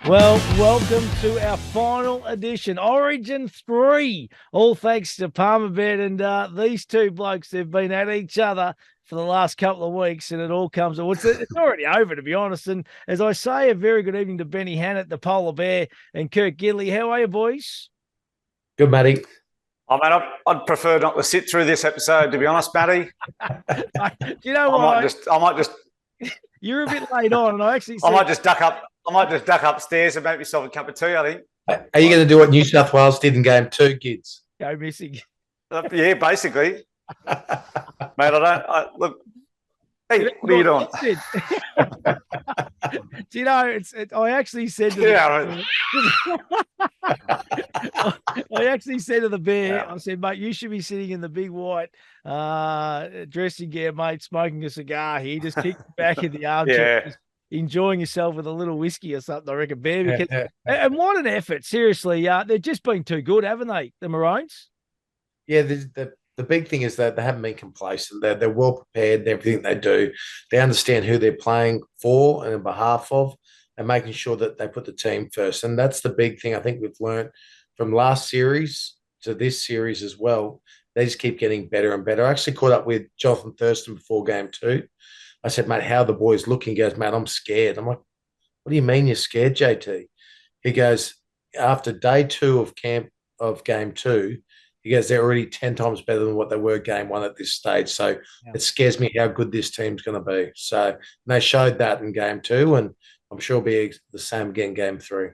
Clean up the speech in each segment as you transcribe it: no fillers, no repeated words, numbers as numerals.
Well, welcome to our final edition, Origin 3. All thanks to Palmer Bet and these two blokes. They've been at each other for the last couple of weeks, and it all comes. Well, it's already over, to be honest. And as I say, a very good evening to Benny Hannett, the Polar Bear, and Kirk Gidley. How are you, boys? Good, Matty. I mean, I'd prefer not to sit through this episode, to be honest, Matty. Do you know I what? I might just, You're a bit late on, and I actually I said, might just duck up. I might just duck upstairs and make myself a cup of tea. I think. Are you going to do what New South Wales did in game two, kids? go missing. Yeah, basically, mate. Look. Hey, what are you doing? Do you know? I actually said to I actually said to the bear, I said, mate, you should be sitting in the big white dressing gown, mate, smoking a cigar here, just kick back in the armchair, just enjoying yourself with a little whiskey or something, I reckon, bear. Because, and what an effort, seriously. They've just been too good, haven't they, the Maroons? Yeah, the big thing is that they haven't been complacent. They're well prepared in everything they do. They understand who they're playing for and on behalf of, and making sure that they put the team first. And that's the big thing I think we've learned from last series to this series as well. They just keep getting better and better. I actually caught up with Jonathan Thurston before game two. I said, mate, how are the boys looking? He goes, mate, I'm scared. I'm like, what do you mean you're scared, JT? He goes, after day two of camp of game two, he goes, they're already 10 times better than what they were game one at this stage. So it scares me how good this team's going to be. So they showed that in game two, and I'm sure it'll be the same again game three.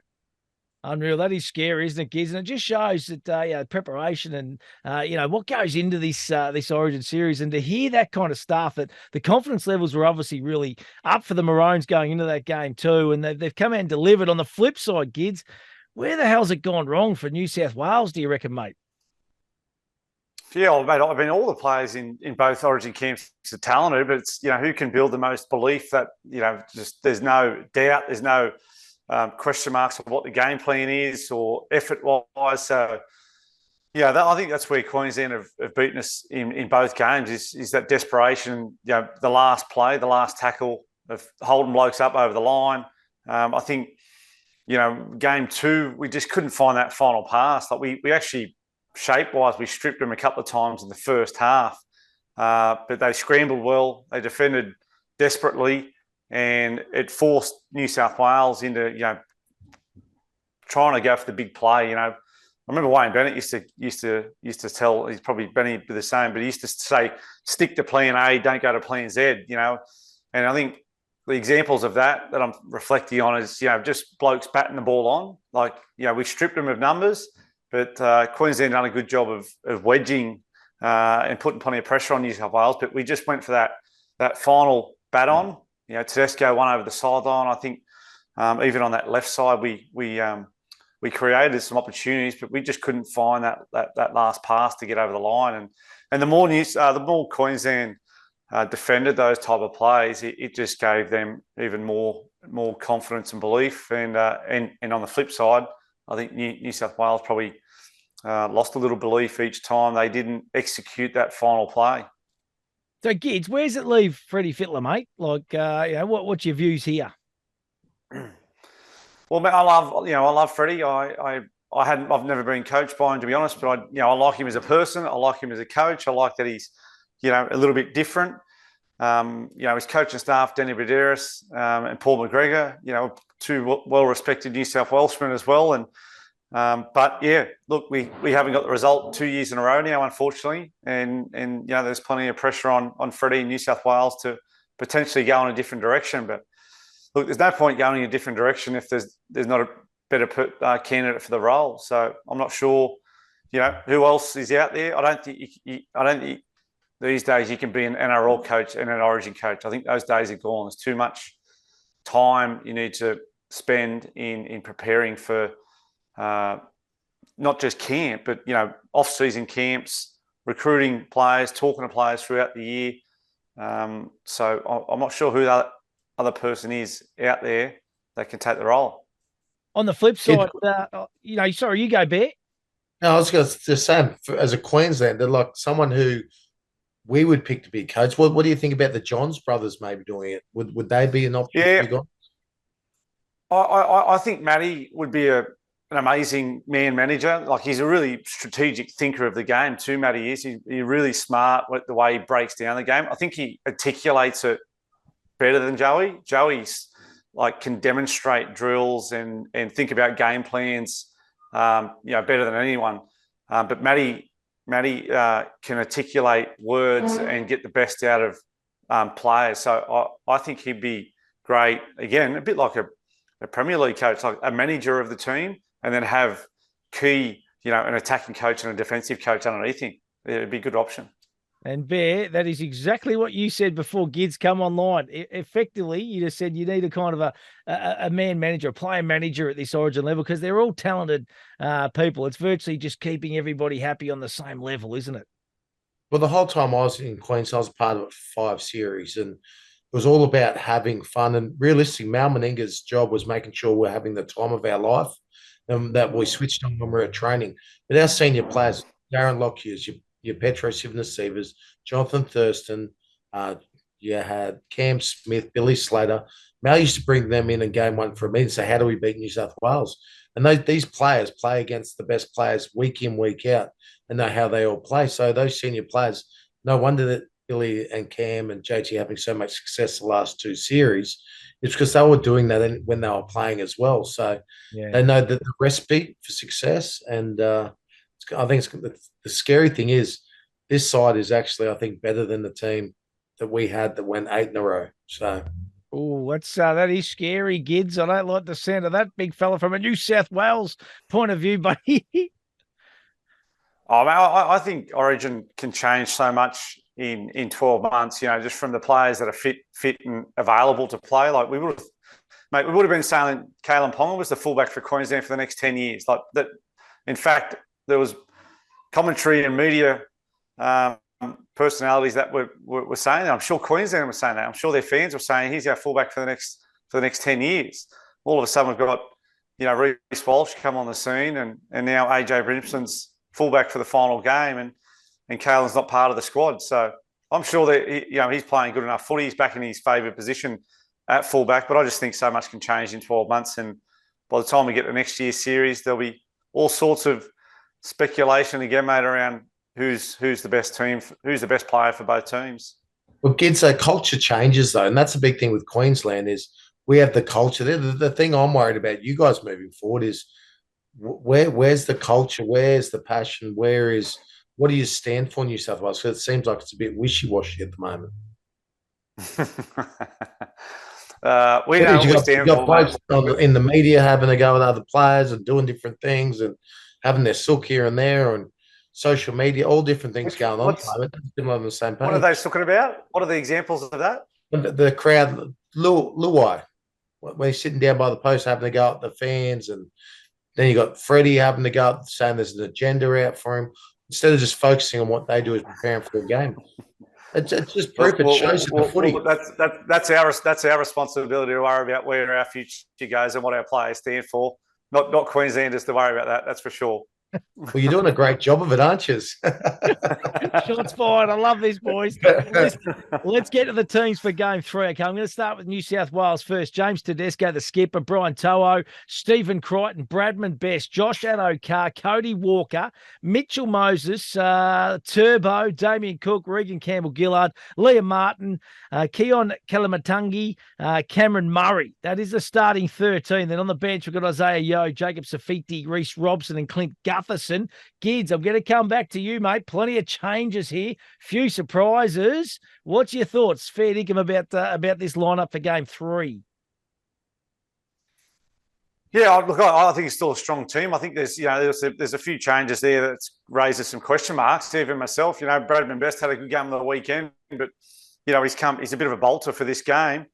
Unreal. That is scary, isn't it, kids? And it just shows that preparation and what goes into this Origin series, and to hear that kind of stuff, that the confidence levels were obviously really up for the Maroons going into that game too, and they've come out and delivered. On the flip side, kids, where the hell's it gone wrong for New South Wales? Do you reckon, mate? Yeah, mate. I mean, all the players in both Origin camps are talented, but it's who can build the most belief that just there's no doubt, there's no question marks of what the game plan is or effort wise. So yeah, I think that's where Queensland have beaten us in both games is that desperation. The last play, the last tackle of holding blokes up over the line. I think game two we just couldn't find that final pass. Like we actually shape wise we stripped them a couple of times in the first half, but they scrambled well. They defended desperately, and it forced New South Wales into trying to go for the big play. I remember Wayne Bennett used to tell. He's probably Benny the same, but he used to say, "Stick to Plan A, don't go to Plan Z." And I think the examples of that I'm reflecting on is just blokes batting the ball on. Like we stripped them of numbers, but Queensland done a good job of wedging and putting plenty of pressure on New South Wales. But we just went for that final bat on. Tedesco won over the sideline. I think even on that left side, we created some opportunities, but we just couldn't find that last pass to get over the line. And the more Queensland defended those type of plays, it just gave them even more confidence and belief. And on the flip side, I think New South Wales probably lost a little belief each time they didn't execute that final play. So, Gids, where's it leave Freddie Fittler, mate? Like, what's your views here? Well, I love Freddie. I've never been coached by him, to be honest, but I like him as a person. I like him as a coach. I like that he's a little bit different. His coaching staff, Danny Baderis and Paul McGregor, two well-respected New South Welshmen as well. And but yeah, look, we haven't got the result 2 years in a row now, unfortunately, and there's plenty of pressure on Freddie in New South Wales to potentially go in a different direction. But look, there's no point going in a different direction if there's not a better candidate for the role. So I'm not sure, who else is out there. I don't think these days you can be an NRL coach and an Origin coach. I think those days are gone. There's too much time you need to spend in preparing for not just camp, but off-season camps, recruiting players, talking to players throughout the year. So I'm not sure who that other person is out there that can take the role. On the flip side, sorry, you go, Bear. No, I was going to say, as a Queenslander, like someone who we would pick to be a coach. What do you think about the Johns brothers maybe doing it? Would they be an option? Yeah. I think Matty would be an amazing man manager. Like, he's a really strategic thinker of the game too, Matty is. He's really smart with the way he breaks down the game. I think he articulates it better than Joey. Joey's like can demonstrate drills and think about game plans, better than anyone. But Matty can articulate words and get the best out of players. So I think he'd be great. Again, a bit like a Premier League coach, like a manager of the team, and then have key, an attacking coach and a defensive coach underneath him. It'd be a good option. And Bear, that is exactly what you said before Gids come online. Effectively, you just said you need a kind of a man manager, a player manager at this Origin level, because they're all talented people. It's virtually just keeping everybody happy on the same level, isn't it? Well, the whole time I was in Queensland, I was part of 5 series, and it was all about having fun. And realistically, Mal Meninga's job was making sure we're having the time of our life and that we switched on when we were at training. But our senior players, Darren Lockyer's, your Petro Sivnasivas, Jonathan Thurston, you had Cam Smith, Billy Slater. Mal used to bring them in game one for a meeting and say, how do we beat New South Wales? And these players play against the best players week in, week out, and know how they all play. So those senior players, no wonder that Billy and Cam and JT having so much success the last 2 series. It's because they were doing that when they were playing as well. So they know that the recipe for success. And I think the scary thing is this side is actually, I think, better than the team that we had that went 8 in a row. So. Oh, that is scary, Gids. I don't like the sound of that, big fella, from a New South Wales point of view, buddy. I think Origin can change so much in 12 months, just from the players that are fit and available to play. Like, we would have been saying Kalen Ponga was the fullback for Queensland for the next 10 years. Like that. In fact, there was commentary and media personalities that were saying that. I'm sure Queensland was saying that. I'm sure their fans were saying he's our fullback for the next 10 years. All of a sudden, we've got Reece Walsh come on the scene, and now AJ Brimson's fullback for the final game, and Kalen's not part of the squad. So I'm sure that he's playing good enough footy. He's back in his favoured position at fullback, but I just think so much can change in 12 months. And by the time we get to next year's series, there'll be all sorts of speculation again, mate, around who's the best team, who's the best player for both teams. Well, kids, culture changes though, and that's the big thing with Queensland is we have the culture there. The thing I'm worried about you guys moving forward is where's the culture, where's the passion, what do you stand for, New South Wales? Because it seems like it's a bit wishy-washy at the moment. We know we stand for in the media having a go with other players and doing different things and having their silk here and there and social media, all different things going on. Still on the same page. What are they talking about? What are the examples of that? The crowd, Luai, when he's sitting down by the post having to go at the fans, and then you got Freddie having to go up saying there's an agenda out for him instead of just focusing on what they do is preparing for the game. It's just proof. It shows the footy. That's our responsibility to worry about where our future goes and what our players stand for. Not Queenslanders to worry about that. That's for sure. Well, you're doing a great job of it, aren't you? Shots fired. I love these boys. Let's get to the teams for game 3. Okay, I'm going to start with New South Wales first. James Tedesco, the skipper, Brian To'o, Stephen Crichton, Bradman Best, Josh Adokar, Cody Walker, Mitchell Moses, Turbo, Damien Cook, Regan Campbell-Gillard, Liam Martin, Keon Kalamatangi, Cameron Murray. That is the starting 13. Then on the bench, we've got Isaiah Yeo, Jacob Safiti, Reece Robson, and Clint Gutherson. Gids, I'm going to come back to you, mate. Plenty of changes here. Few surprises. What's your thoughts, fair dinkum, about this lineup for game 3? Yeah, look, I think it's still a strong team. I think there's a few changes there that raises some question marks. Even myself, Bradman Best had a good game on the weekend, but he's a bit of a bolter for this game.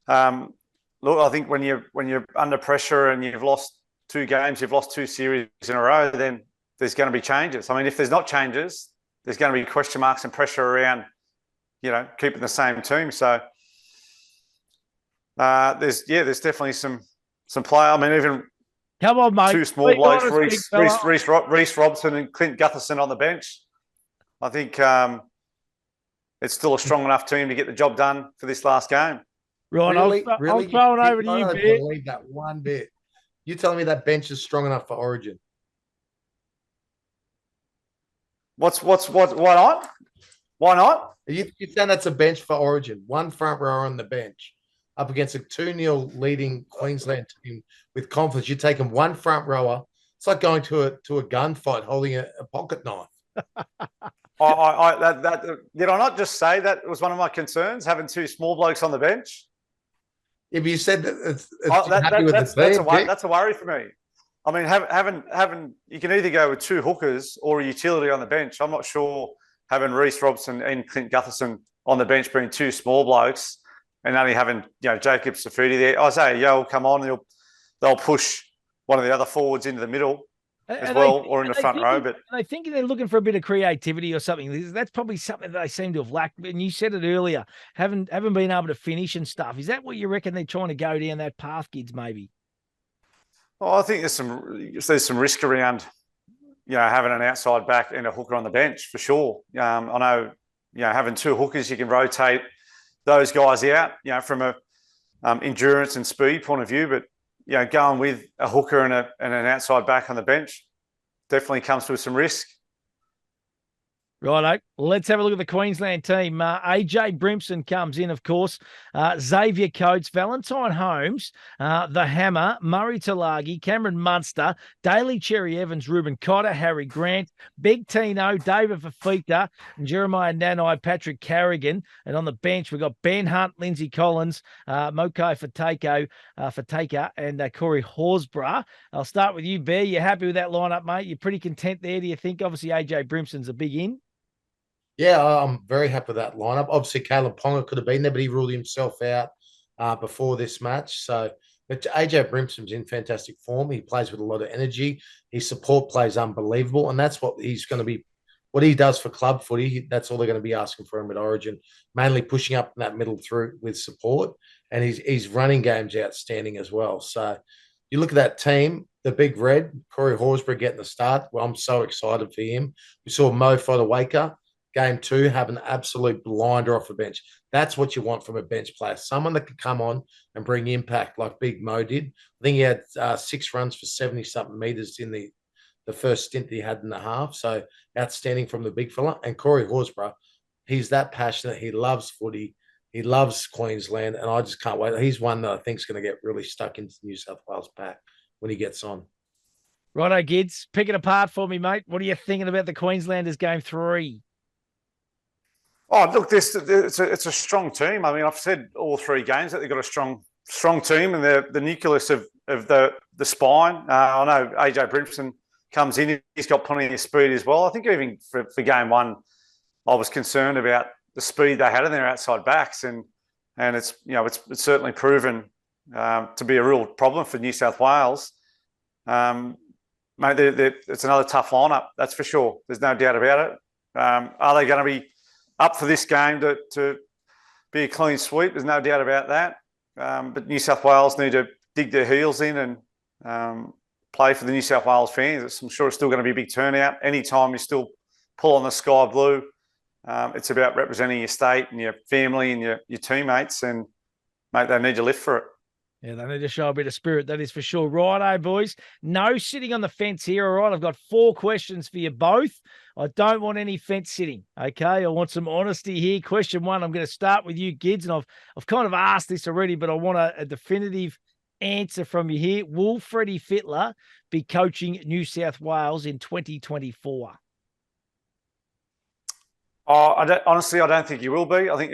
Look, I think when you're under pressure and you've lost 2 games, you've lost 2 series in a row, then there's going to be changes. I mean, if there's not changes, there's going to be question marks and pressure around, keeping the same team. So there's definitely some player. I mean, even come on, mate. 2 small blokes, Reece Robson and Clint Gutherson on the bench. I think it's still a strong enough team to get the job done for this last game. Right, Really, I'll really, throw it over to I you, don't Bear. believe that one bit. You telling me that bench is strong enough for Origin? Why not? Why not? You saying that's a bench for Origin? One front rower on the bench up against a 2-0 leading Queensland team with confidence. You're taking one front rower. It's like going to a gunfight holding a pocket knife. Did I not just say that was one of my concerns, having two small blokes on the bench? If you said that you're happy with the team, that's a worry for me. I mean, having you can either go with two hookers or a utility on the bench. I'm not sure having Reece Robson and Clint Gutherson on the bench being two small blokes and only having Jacob Safudi there. Isaiah Yo will come on, they'll push one of the other forwards into the middle as well, or in the front row. But I think they're looking for a bit of creativity or something. That's probably something that they seem to have lacked. And you said it earlier, haven't been able to finish and stuff. Is that what you reckon they're trying to go down that path, kids? Maybe. Oh, I think there's some risk around, having an outside back and a hooker on the bench for sure. I know, having two hookers, you can rotate those guys out, from a endurance and speed point of view. But going with a hooker and an outside back on the bench definitely comes with some risk. Righto, let's have a look at the Queensland team. AJ Brimson comes in, of course. Xavier Coates, Valentine Holmes, the Hammer, Murray Talagi, Cameron Munster, Daly Cherry Evans, Ruben Cotter, Harry Grant, Big Tino, David Fafita, and Jeremiah Nanai, Patrick Carrigan. And on the bench, we've got Ben Hunt, Lindsay Collins, Mokai Fateka, and Corey Horsburgh. I'll start with you, Bear. You happy with that lineup, mate? You're pretty content there, do you think? Obviously, AJ Brimson's a big in. Yeah, I'm very happy with that lineup. Obviously, Caleb Ponga could have been there, but he ruled himself out before this match. So, but AJ Brimson's in fantastic form. He plays with a lot of energy. His support play is unbelievable, and that's what he's going to be. What he does for club footy, that's all they're going to be asking for him at Origin. Mainly pushing up that middle through with support, and his running game's outstanding as well. So, you look at that team, the Big Red, Corey Horsburgh getting the start. Well, I'm so excited for him. We saw Mo Fodawaker. Game 2, have an absolute blinder off the bench. That's what you want from a bench player. Someone that can come on and bring impact like Big Mo did. I think he had 6 runs for 70-something metres in the first stint that he had in the half. So outstanding from the big fella. And Corey Horsburgh, he's that passionate. He loves footy. He loves Queensland. And I just can't wait. He's one that I think is going to get really stuck into New South Wales pack when he gets on. Righto, Gids. Pick it apart for me, mate. What are you thinking about the Queenslanders game 3? Oh, look, it's a strong team. I mean, I've said all 3 games that they've got a strong team, and the nucleus of the spine. I know AJ Brimson comes in; he's got plenty of speed as well. I think even for game 1, I was concerned about the speed they had in their outside backs, and it's certainly proven to be a real problem for New South Wales. Mate, it's another tough lineup, that's for sure. There's no doubt about it. Are they going to be up for this game to be a clean sweep? There's no doubt about that. But New South Wales need to dig their heels in and play for the New South Wales fans. I'm sure it's still going to be a big turnout. Anytime you still pull on the sky blue, it's about representing your state and your family and your teammates. And, mate, they need to live for it. Yeah, they need to show a bit of spirit, that is for sure. Righto, boys. No sitting on the fence here, all right? I've got 4 questions for you both. I don't want any fence sitting, okay? I want some honesty here. Question 1, I'm going to start with you, Gids, and I've kind of asked this already, but I want a definitive answer from you here. Will Freddie Fittler be coaching New South Wales in 2024? Honestly, I don't think he will be. I think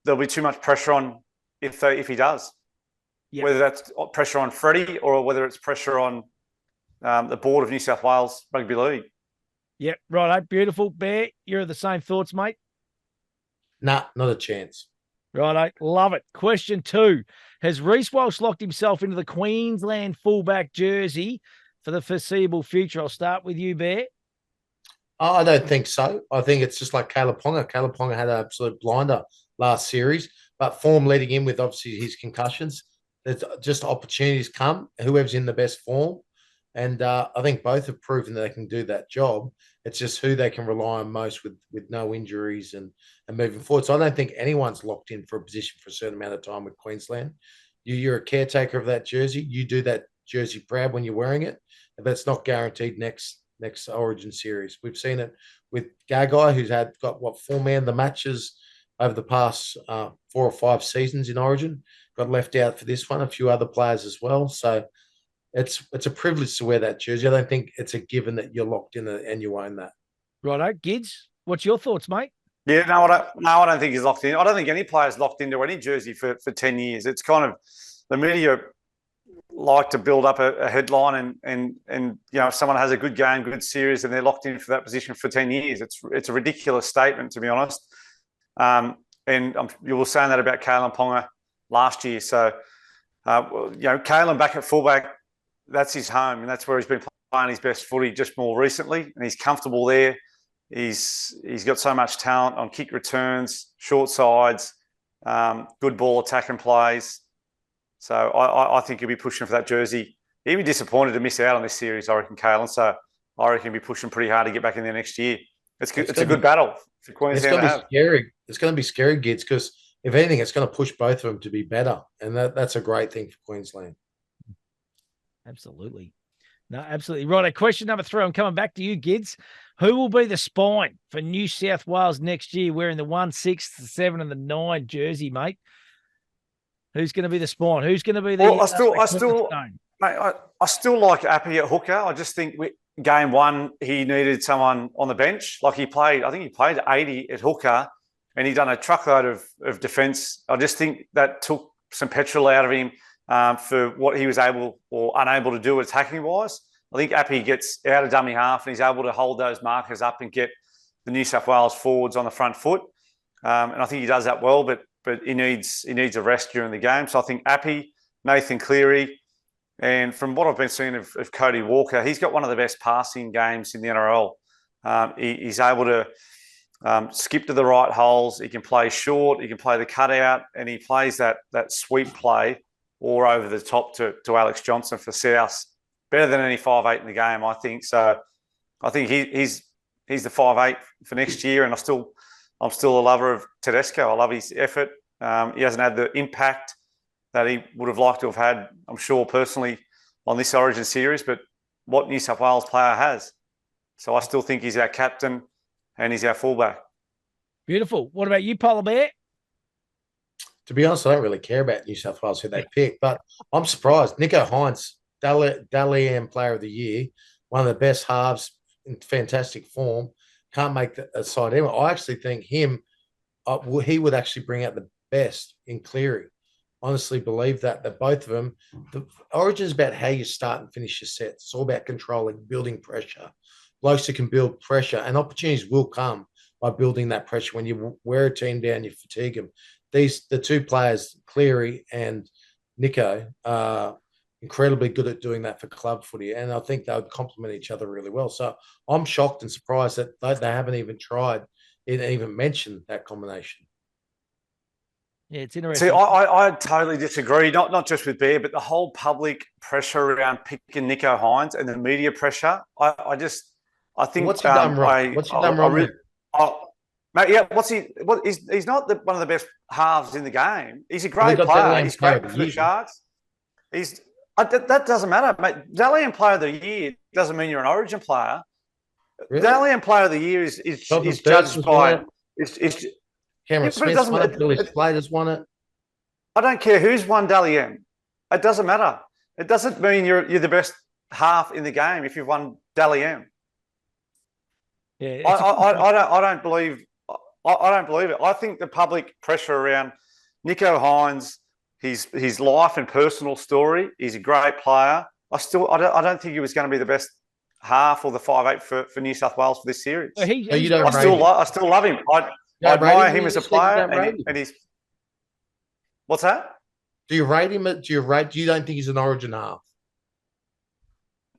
there'll be too much pressure on if he does. Yep. Whether that's pressure on Freddie or whether it's pressure on the board of New South Wales Rugby League. Yep, righto, beautiful. Bear, you're of the same thoughts, mate? Nah, not a chance. Righto, love it. Question 2. Has Reece Walsh locked himself into the Queensland fullback jersey for the foreseeable future? I'll start with you, Bear. I don't think so. I think it's just like Caleb Ponga. Caleb Ponga had an absolute blinder last series, but form leading in with obviously his concussions. There's just opportunities come, whoever's in the best form. And I think both have proven that they can do that job. It's just who they can rely on most with no injuries and moving forward. So I don't think anyone's locked in for a position for a certain amount of time with Queensland. You're a caretaker of that jersey. You do that jersey proud when you're wearing it, but it's not guaranteed next Origin series. We've seen it with Gagai, who's got 4-man the matches over the past 4 or 5 seasons in Origin. Got left out for this one. A few other players as well. So it's a privilege to wear that jersey. I don't think it's a given that you're locked in and you own that. Righto, Gids, what's your thoughts, mate? Yeah, no, I don't think he's locked in. I don't think any player's locked into any jersey for 10 years. It's kind of the media like to build up a headline and if someone has a good game, good series, and they're locked in for that position for 10 years. It's a ridiculous statement, to be honest. And you were saying that about Kalen Ponga last year. So, Kalen back at fullback, that's his home, and that's where he's been playing his best footy just more recently, and he's comfortable there. He's got so much talent on kick returns, short sides, good ball attacking plays. So I think he'll be pushing for that jersey. He'll be disappointed to miss out on this series, I reckon, Kalen. So I reckon he'll be pushing pretty hard to get back in there next year. It's a good battle for Queensland to have. Scary. It's going to be scary, Gids, because if anything, it's going to push both of them to be better, and that's a great thing for Queensland. Absolutely. No, absolutely. Right. Question number 3. I'm coming back to you, Gids. Who will be the spine for New South Wales next year wearing the 1, 6, the 7 and the 9 jersey, mate? Who's going to be the spine? Who's going to be the I still like Appy at hooker. I just think game 1, he needed someone on the bench. Like I think he played 80 at hooker and he done a truckload of defence. I just think that took some petrol out of him for what he was able or unable to do attacking wise. I think Appy gets out of dummy half and he's able to hold those markers up and get the New South Wales forwards on the front foot. And I think he does that well, but he needs a rest during the game. So I think Appy, Nathan Cleary, and from what I've been seeing of Cody Walker, he's got one of the best passing games in the NRL. He's able to skip to the right holes. He can play short. He can play the cutout, and he plays that sweep play or over the top to Alex Johnson for South. Better than any 5'8" in the game, I think. So I think he's the 5'8" for next year, and I'm still a lover of Tedesco. I love his effort. He hasn't had the impact that he would have liked to have had, I'm sure, personally on this Origin series, but what New South Wales player has. So I still think he's our captain and he's our fullback. Beautiful. What about you, Polar Bear? To be honest, I don't really care about New South Wales who they pick, but I'm surprised. Nicho Hynes, Dally M Player of the Year, one of the best halves in fantastic form, can't make the side anyway. I actually think he would actually bring out the best in Cleary. Honestly believe that both of them, the Origin is about how you start and finish your sets. It's all about controlling, building pressure. Blokes who can build pressure, and opportunities will come by building that pressure. When you wear a team down, you fatigue them. The 2 players, Cleary and Nicho, are incredibly good at doing that for club footy, and I think they would complement each other really well. So I'm shocked and surprised that they haven't even tried, even mentioned that combination. Yeah, it's interesting. See, I totally disagree. Not just with Bear, but the whole public pressure around picking Nicho Hynes and the media pressure. I think what's he done wrong? What's he done wrong? Mate, yeah, he's not one of the best halves in the game. He's a great player. He's great for the Sharks. That doesn't matter, mate. Dally Player of the Year doesn't mean you're an Origin player. Really? Dally Player of the Year is judged by. Cameron Smith's won it. Billy Slater's won it. I don't care who's won Dally M. It doesn't matter. It doesn't mean you're the best half in the game if you've won Dally M. Yeah, I don't believe. I don't believe it. I think the public pressure around Nicho Hynes, his life and personal story. He's a great player. I don't think he was going to be the best half or the 5'8" for New South Wales for this series. So I still love him. I admire him as a player, and he's. What's that? Do you rate him? Do you don't think he's an Origin half?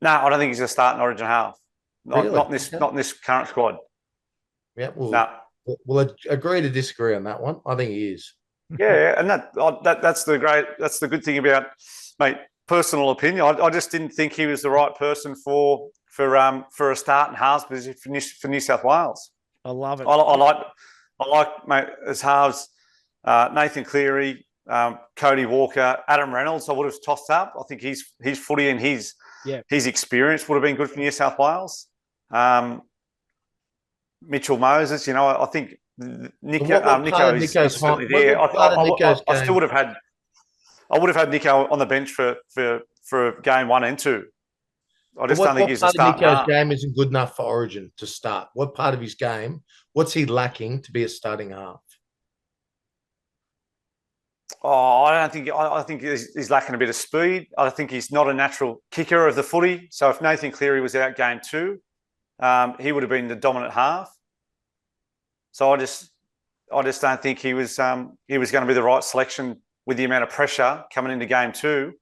No, I don't think he's a starting Origin half. Really? Not in this current squad. Yeah, we'll agree to disagree on that one. I think he is. Yeah, and that's the good thing about, mate. personal opinion. I just didn't think he was the right person for a starting halves position for New South Wales. I love it. I like mate, as halves, Nathan Cleary, Cody Walker, Adam Reynolds. I would have tossed up. I think his footy and his experience would have been good for New South Wales. Mitchell Moses, I think Nico is certainly there. I would have had Nico on the bench for game 1 and 2. I just don't think he's a starter. Nico's game isn't good enough for Origin to start. What part of his game? What's he lacking to be a starting half? Oh, I think he's lacking a bit of speed. I think he's not a natural kicker of the footy. So if Nathan Cleary was out game 2, he would have been the dominant half. So I just don't think he was going to be the right selection with the amount of pressure coming into game 2.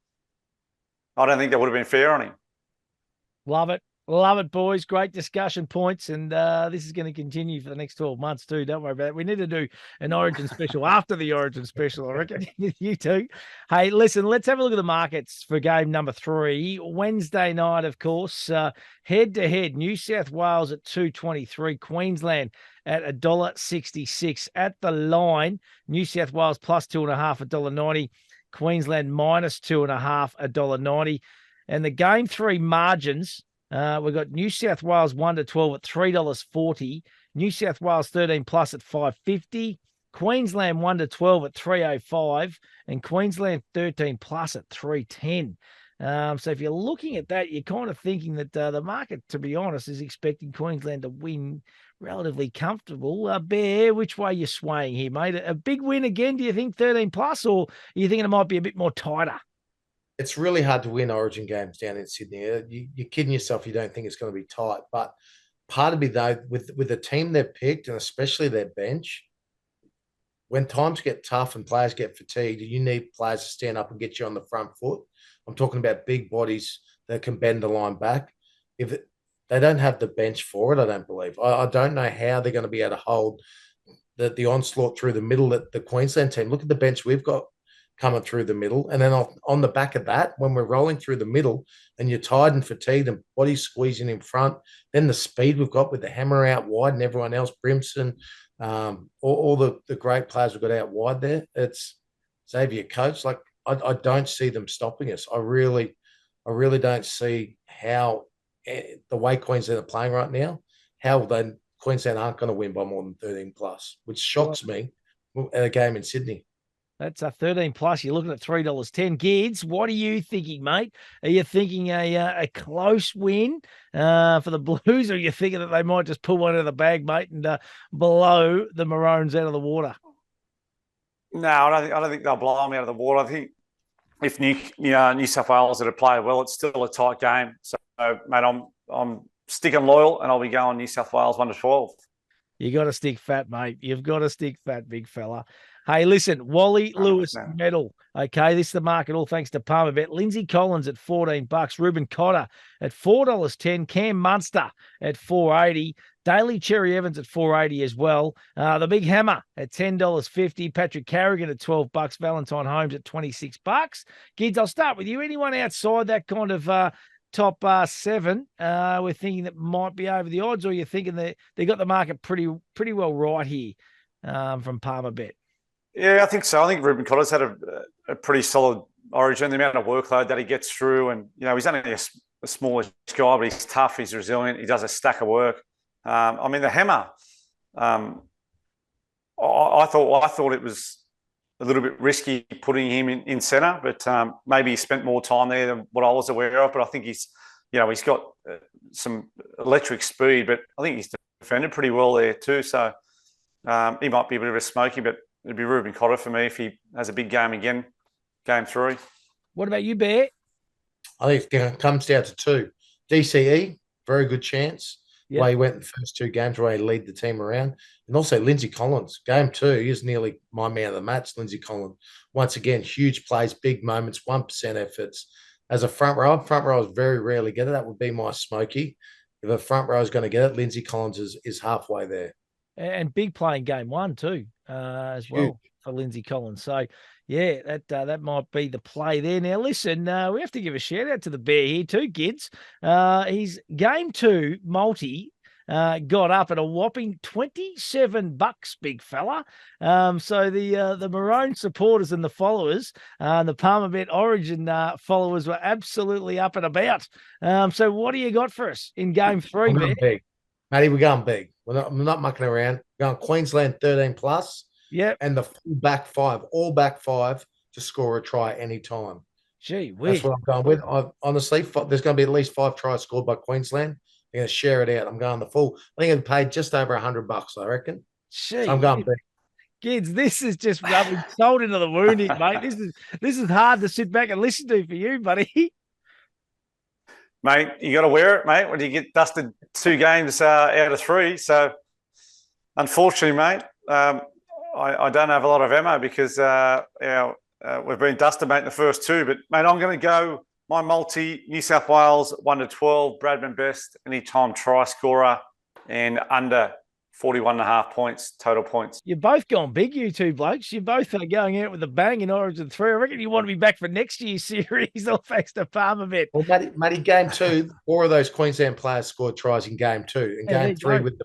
I don't think that would have been fair on him. Love it. Love it, boys. Great discussion points. And this is going to continue for the next 12 months too. Don't worry about it. We need to do an Origin special after the Origin special, I reckon. You too. Hey, listen, let's have a look at the markets for game number 3. Wednesday night, of course, head-to-head, New South Wales at $2.23, Queensland at $1.66. At the line, New South Wales plus 2.5, $1.90. Queensland minus 2.5, $1.90. And the game 3 margins, we've got New South Wales 1 to 12 at $3.40, New South Wales 13 plus at $5.50, Queensland 1 to 12 at $3.05, and Queensland 13 plus at $3.10. So if you're looking at that, you're kind of thinking that the market, to be honest, is expecting Queensland to win relatively comfortable. Bear, which way are you swaying here, mate? A big win again, do you think, 13 plus, or are you thinking it might be a bit more tighter? It's really hard to win Origin games down in Sydney. You're kidding yourself. You don't think it's going to be tight. But part of me, though, with the team they've picked, and especially their bench, when times get tough and players get fatigued, you need players to stand up and get you on the front foot. I'm talking about big bodies that can bend the line back. If they don't have the bench for it, I don't believe. I don't know how they're going to be able to hold the onslaught through the middle at the Queensland team. Look at the bench we've got coming through the middle. And then on the back of that, when we're rolling through the middle and you're tired and fatigued and bodies squeezing in front, then the speed we've got with the hammer out wide and everyone else, Brimson, all the great players we've got out wide there. It's Xavier Coates. Like, I don't see them stopping us. I really don't see how the way Queensland are playing right now, how Queensland aren't going to win by more than 13 plus, which shocks me at a game in Sydney. That's a 13 plus. You're looking at $3.10. Gids, what are you thinking, mate? Are you thinking a close win for the Blues, or are you thinking that they might just pull one out of the bag, mate, and blow the Maroons out of the water? No, I don't think they'll blow them out of the water. I think if New South Wales are to play well, it's still a tight game. So, mate, I'm sticking loyal, and I'll be going New South Wales 1 to 12. You got to stick fat, mate. You've got to stick fat, big fella. Hey, listen, Wally Lewis medal. Okay, this is the market, all thanks to Palmer Bet. Lindsay Collins at $14, Ruben Cotter at $4.10, Cam Munster at $4.80, Daly Cherry Evans at $4.80 as well. The Big Hammer at $10.50, Patrick Carrigan at $12, Valentine Holmes at $26. Gids, I'll start with you. Anyone outside that kind of top 7 we're thinking that might be over the odds, or you're thinking that they got the market pretty well right here from Palmer Bet? Yeah, I think so. I think Ruben Cotter's had a pretty solid Origin. The amount of workload that he ggets through, and he's only a smallish guy, but he's tough, he's resilient, he does a stack of work. I mean, the Hammer, I thought it was a little bit risky putting him in centre, but maybe he spent more time there than what I was aware of. But I think he's got some electric speed, but I think he's defended pretty well there too. So he might be a bit of a smoky, but it'd be Ruben Cotter for me if he has a big game again, game 3. What about you, Bear? I think it comes down to 2. DCE, very good chance. Yep. Way he went in the first 2 games, where he lead the team around. And also Lindsay Collins, game 2, he's nearly my man of the match, Lindsay Collins. Once again, huge plays, big moments, 1% efforts. As a front row very rarely get it. That would be my smoky. If a front row is going to get it, Lindsay Collins is halfway there. And big play in game 1 too, as well. for Lindsay Collins. So, yeah, that might be the play there. Now, listen, we have to give a shout out to the Bear here too, Gids. His game 2 multi got up at a whopping $27, big fella. So the Maroon supporters and the followers, the Palmer Bet Origin followers were absolutely up and about. So what do you got for us in game 3, We're man? going big. Matty, we're going big. I'm not mucking around. We're going Queensland 13 plus. Yep. And the full back 5, all back 5 to score a try anytime. Gee, that's what I'm going with. Honestly, there's going to be at least 5 tries scored by Queensland. They're going to share it out. I'm going the full. I think it paid just over $100, I reckon. Gee, so I'm going big. Kids, this is just rubbing salt into the wound, mate. This is hard to sit back and listen to for you, buddy. Mate, you got to wear it, mate, when you get dusted 2 games out of 3. So, unfortunately, mate, I don't have a lot of ammo because we've been dusted, mate, in the first 2. But, mate, I'm going to go my multi, New South Wales, 1-12, Bradman Best, anytime try scorer, and under 41.5 points, total points. You're both gone big, you two blokes. You're both going out with a bang in Origin 3. I reckon you want to be back for next year's series, all thanks to Palmer Bet. Well, Matty, game 2, 4 of those Queensland players scored tries in game 2. In game 3 with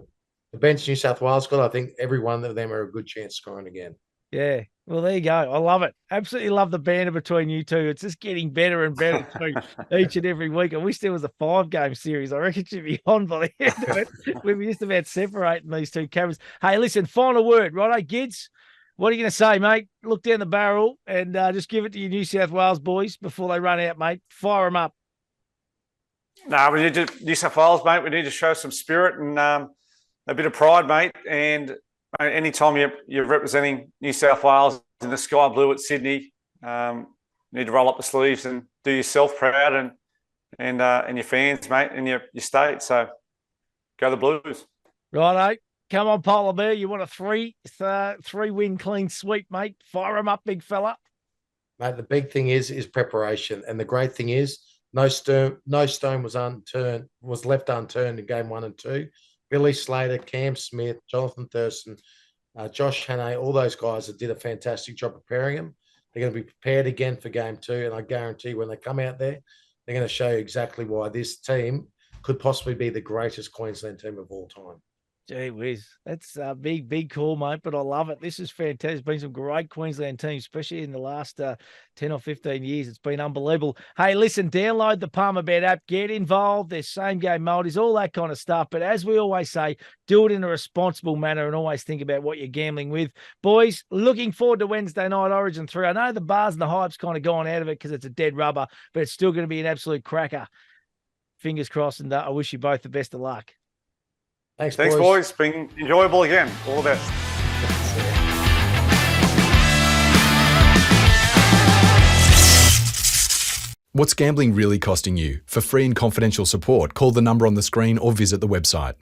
the bench New South Wales squad, I think every one of them are a good chance scoring again. Yeah. Well, there you go. I love it. Absolutely love the banter between you two. It's just getting better and better too, each and every week. I wish there was a 5-game series. I reckon it should be on by the end of it. We're just about separating these two cameras. Hey, listen, final word, righto, Gids? What are you going to say, mate? Look down the barrel and just give it to your New South Wales boys before they run out, mate. Fire them up. No, we need to, New South Wales, mate, we need to show some spirit and a bit of pride, mate. And anytime you're representing New South Wales in the sky blue at Sydney, you need to roll up the sleeves and do yourself proud and your fans, mate, and your state. So go the Blues. Righto. Come on, Polar Bear. You want a 3-win clean sweep, mate? Fire them up, big fella. Mate, the big thing is preparation. And the great thing is no stone was left unturned in game 1 and 2. Billy Slater, Cam Smith, Jonathan Thurston, Josh Hannay, all those guys that did a fantastic job preparing them. They're going to be prepared again for game 2, and I guarantee when they come out there, they're going to show you exactly why this team could possibly be the greatest Queensland team of all time. Gee whiz. That's a big call, mate, but I love it. This is fantastic. There's been some great Queensland teams, especially in the last 10 or 15 years. It's been unbelievable. Hey, listen, download the Palmer Bet app. Get involved. There's same-game multis, all that kind of stuff. But as we always say, do it in a responsible manner and always think about what you're gambling with. Boys, looking forward to Wednesday night Origin 3. I know the bars and the hype's kind of gone out of it because it's a dead rubber, but it's still going to be an absolute cracker. Fingers crossed, and I wish you both the best of luck. Thanks, boys. It's been enjoyable again. All the best. What's gambling really costing you? For free and confidential support, call the number on the screen or visit the website.